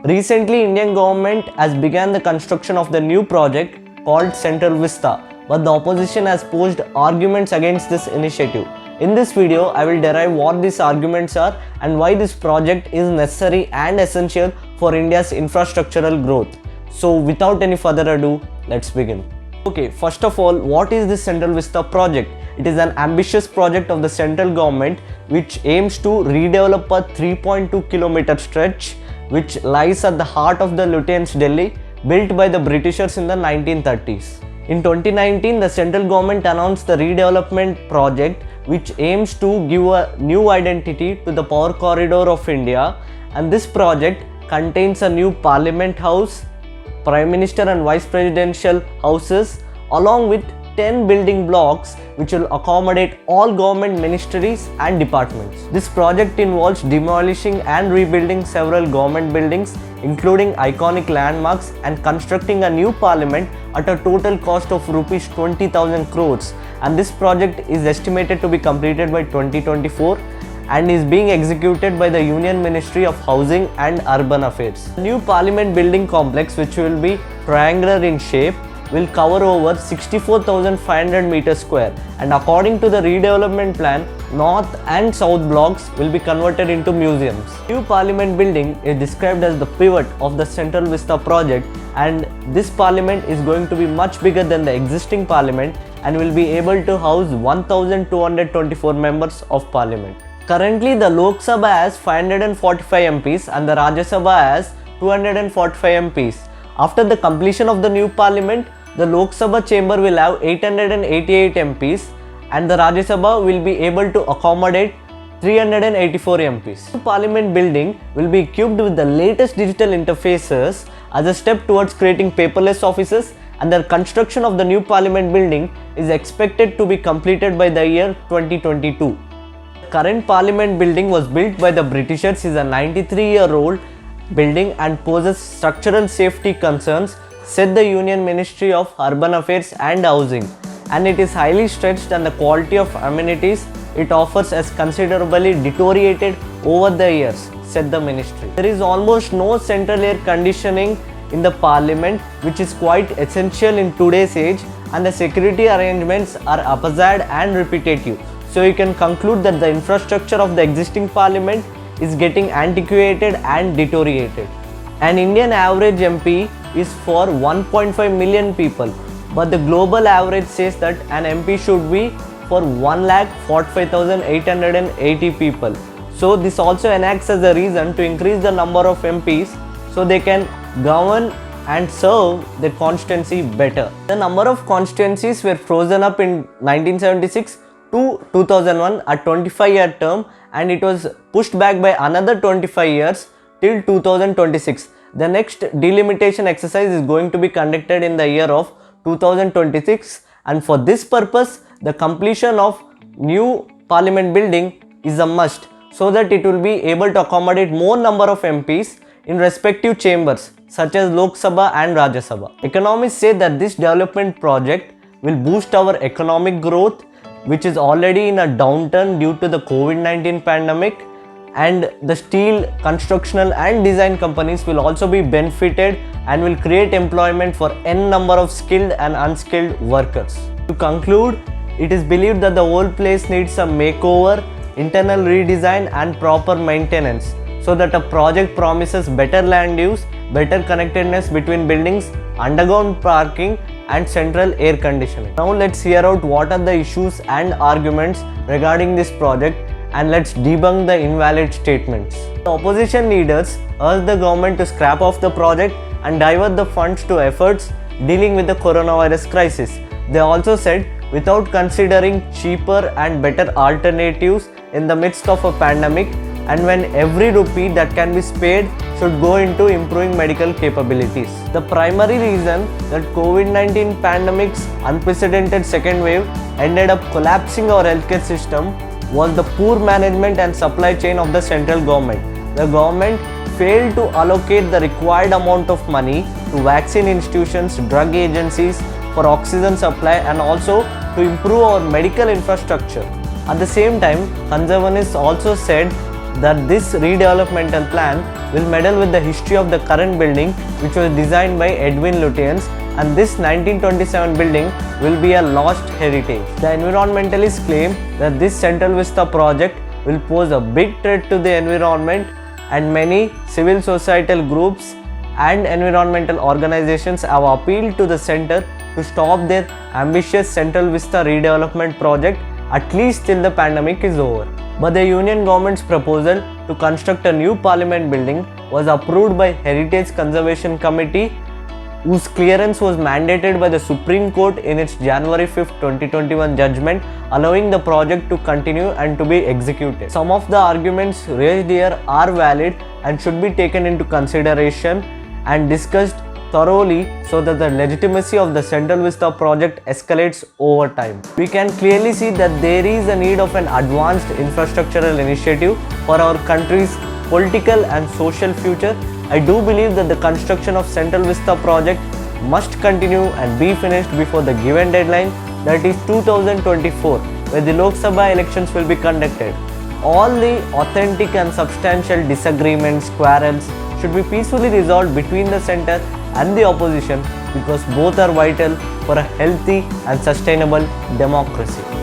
Recently, Indian government has begun the construction of the new project called Central Vista, but the opposition has posed arguments against this initiative. In this video, I will derive what these arguments are and why this project is necessary and essential for India's infrastructural growth. So without any further ado, let's begin. Okay, first of all, what is this Central Vista project? It is an ambitious project of the central government which aims to redevelop a 3.2 kilometer stretch which lies at the heart of the Lutyens Delhi, built by the Britishers in the 1930s. In 2019, the central government announced the redevelopment project which aims to give a new identity to the power corridor of India, and this project contains a new Parliament House, Prime Minister and Vice Presidential houses, along with 10 building blocks which will accommodate all government ministries and departments. This project involves demolishing and rebuilding several government buildings, including iconic landmarks, and constructing a new parliament at a total cost of rupees 20,000 crores. And this project is estimated to be completed by 2024 and is being executed by the Union Ministry of Housing and Urban Affairs. The new Parliament building complex, which will be triangular in shape, will cover over 64,500 meters square, and according to the redevelopment plan, north and south blocks will be converted into museums. New Parliament building is described as the pivot of the Central Vista project, and this parliament is going to be much bigger than the existing parliament and will be able to house 1,224 members of parliament. Currently, the Lok Sabha has 545 MPs and the Rajya Sabha has 245 MPs. After the completion of the new parliament, the Lok Sabha chamber will have 888 MPs and the Rajya Sabha will be able to accommodate 384 MPs. The Parliament building will be equipped with the latest digital interfaces as a step towards creating paperless offices, and the construction of the new Parliament building is expected to be completed by the year 2022. The current Parliament building was built by the Britishers, is a 93-year-old building and poses structural safety concerns, said the Union Ministry of Urban Affairs and Housing, and it is highly stretched and the quality of amenities it offers has considerably deteriorated over the years, said the ministry. There is almost no central air conditioning in the parliament, which is quite essential in today's age, and the security arrangements are haphazard and repetitive. So you can conclude that the infrastructure of the existing parliament is getting antiquated and deteriorated. An Indian average MP is for 1.5 million people, but the global average says that an MP should be for 1,45,880 people. So this also enacts as a reason to increase the number of MPs so they can govern and serve the constituency better. The number of constituencies were frozen up in 1976 to 2001 at 25-year term, and it was pushed back by another 25 years till 2026. The next delimitation exercise is going to be conducted in the year of 2026, and for this purpose the completion of new parliament building is a must, so that it will be able to accommodate more number of MPs in respective chambers such as Lok Sabha and Rajya Sabha. Economists say that this development project will boost our economic growth, which is already in a downturn due to the COVID-19 pandemic, and the steel, constructional and design companies will also be benefited and will create employment for n number of skilled and unskilled workers. To conclude, it is believed that the whole place needs a makeover, internal redesign and proper maintenance, so that a project promises better land use, better connectedness between buildings, underground parking and central air conditioning. Now let's hear out what are the issues and arguments regarding this project, and let's debunk the invalid statements. The opposition leaders urged the government to scrap off the project and divert the funds to efforts dealing with the coronavirus crisis. They also said, without considering cheaper and better alternatives in the midst of a pandemic, and when every rupee that can be spared should go into improving medical capabilities. The primary reason that COVID-19 pandemic's unprecedented second wave ended up collapsing our healthcare system was the poor management and supply chain of the central government. The government failed to allocate the required amount of money to vaccine institutions, drug agencies, for oxygen supply, and also to improve our medical infrastructure. At the same time, conservationists also said that this redevelopmental plan will meddle with the history of the current building, which was designed by Edwin Lutyens, and this 1927 building will be a lost heritage. The environmentalists claim that this Central Vista project will pose a big threat to the environment, and many civil societal groups and environmental organizations have appealed to the center to stop their ambitious Central Vista redevelopment project at least till the pandemic is over. But the Union government's proposal to construct a new Parliament building was approved by Heritage Conservation Committee, whose clearance was mandated by the Supreme Court in its January 5, 2021 judgment, allowing the project to continue and to be executed. Some of the arguments raised here are valid and should be taken into consideration and discussed thoroughly so that the legitimacy of the Central Vista project escalates over time. We can clearly see that there is a need of an advanced infrastructural initiative for our country's political and social future. I do believe that the construction of Central Vista project must continue and be finished before the given deadline, that is 2024, where the Lok Sabha elections will be conducted. All the authentic and substantial disagreements, quarrels should be peacefully resolved between the center and the opposition, because both are vital for a healthy and sustainable democracy.